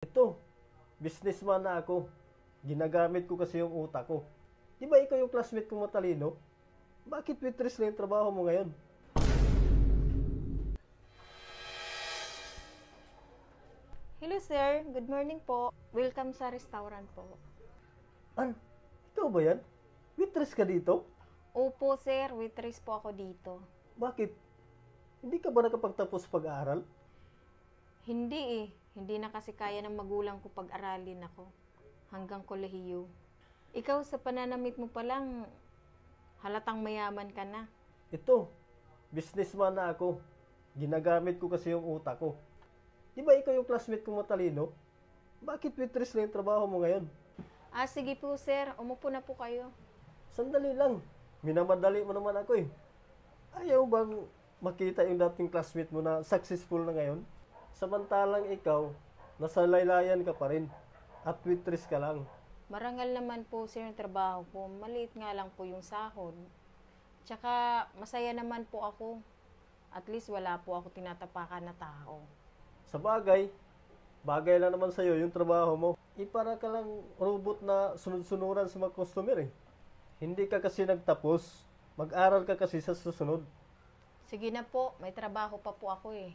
Ito, businessman na ako. Ginagamit ko kasi yung utak ko. Di ba ikaw yung classmate kong matalino? Bakit waitress na yung trabaho mo ngayon? Hello sir, good morning po. Welcome sa restaurant po. An, ikaw ba yan? Waitress ka dito? Opo sir, waitress po ako dito. Bakit? Hindi ka ba nakapagtapos pag-aaral? Hindi eh, hindi na kasi kaya ng magulang ko pag-aralin ako. Hanggang kolehiyo. Ikaw sa pananamit mo pa lang, halatang mayaman ka na. Ito, businessman na ako. Ginagamit ko kasi yung utak ko. Di ba ikaw yung classmate kong matalino? Bakit waitress na yung trabaho mo ngayon? Sige po sir, umupo na po kayo. Sandali lang. Minamadali mo naman ako eh. Ayaw bang makita yung dating classmate mo na successful na ngayon? Samantalang ikaw, nasa laylayan ka pa rin. At waitress ka lang. Marangal naman po sir yung trabaho ko. Maliit nga lang po yung sahod. Tsaka masaya naman po ako. At least wala po ako tinatapakan na tao. Sa bagay, bagay lang naman sa'yo yung trabaho mo. Para ka lang robot na sunod-sunuran sa mga customer eh. Hindi ka kasi nagtapos. Mag-aral ka kasi sa susunod. Sige na po, may trabaho pa po ako eh.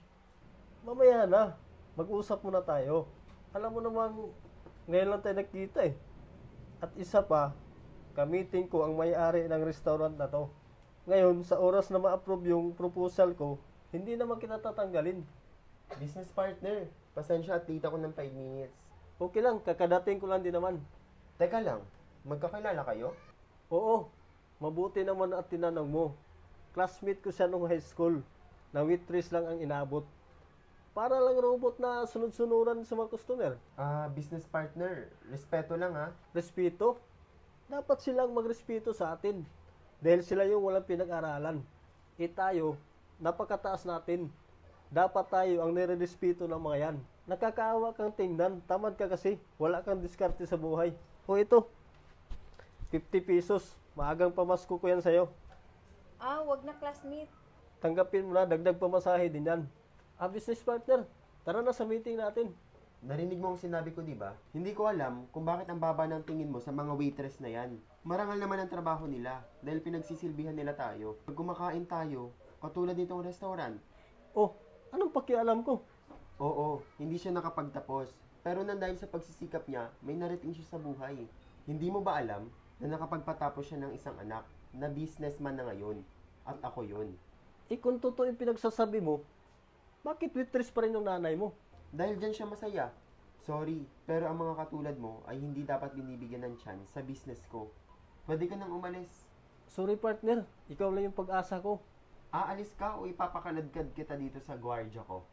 Mamaya na, mag-usap muna tayo. Alam mo naman, ngayon lang tayo nagkita eh. At isa pa, kamitin ko ang may-ari ng restaurant na to. Ngayon, sa oras na ma-approve yung proposal ko, hindi naman kita tatanggalin. Business partner, pasensya at late ako ng 5 minutes. Okay lang, kakadating ko lang din naman. Teka lang, magkakilala kayo? Oo, mabuti naman at tinanong mo. Classmate ko siya nung high school, na waitress lang ang inabot. Para lang robot na sunod-sunuran sa mga customer. Business partner, respeto lang ha. Respeto? Dapat silang magrespeto sa atin. Dahil sila yung walang pinag-aralan. Tayo, napakataas natin. Dapat tayo ang nirerespeto ng mga yan. Nakakaawa kang tingnan, tamad ka kasi. Wala kang diskarte sa buhay. O ito, 50 pesos. Maagang pamasko ko yan sa'yo. Wag na classmate. Tanggapin mo na, dagdag pamasahe din yan. Business partner, tara na sa meeting natin. Narinig mo ang sinabi ko, di ba? Hindi ko alam kung bakit ang baba ng tingin mo sa mga waitress na yan. Marangal naman ang trabaho nila dahil pinagsisilbihan nila tayo. Pag kumakain tayo, katulad nitong restaurant. Oh, anong pakialam ko? Oo, hindi siya nakapagtapos. Pero nang dahil sa pagsisikap niya, may narating siya sa buhay. Hindi mo ba alam na nakapagpatapos siya ng isang anak na businessman na ngayon? At ako yun. Kung totoo yung pinagsasabi mo, bakit waitress pa rin yung nanay mo? Dahil dyan siya masaya. Sorry, pero ang mga katulad mo ay hindi dapat binibigyan ng chance sa business ko. Pwede ka nang umalis. Sorry partner, ikaw lang yung pag-asa ko. Aalis ka o ipapakanadkad kita dito sa gwardiya ko?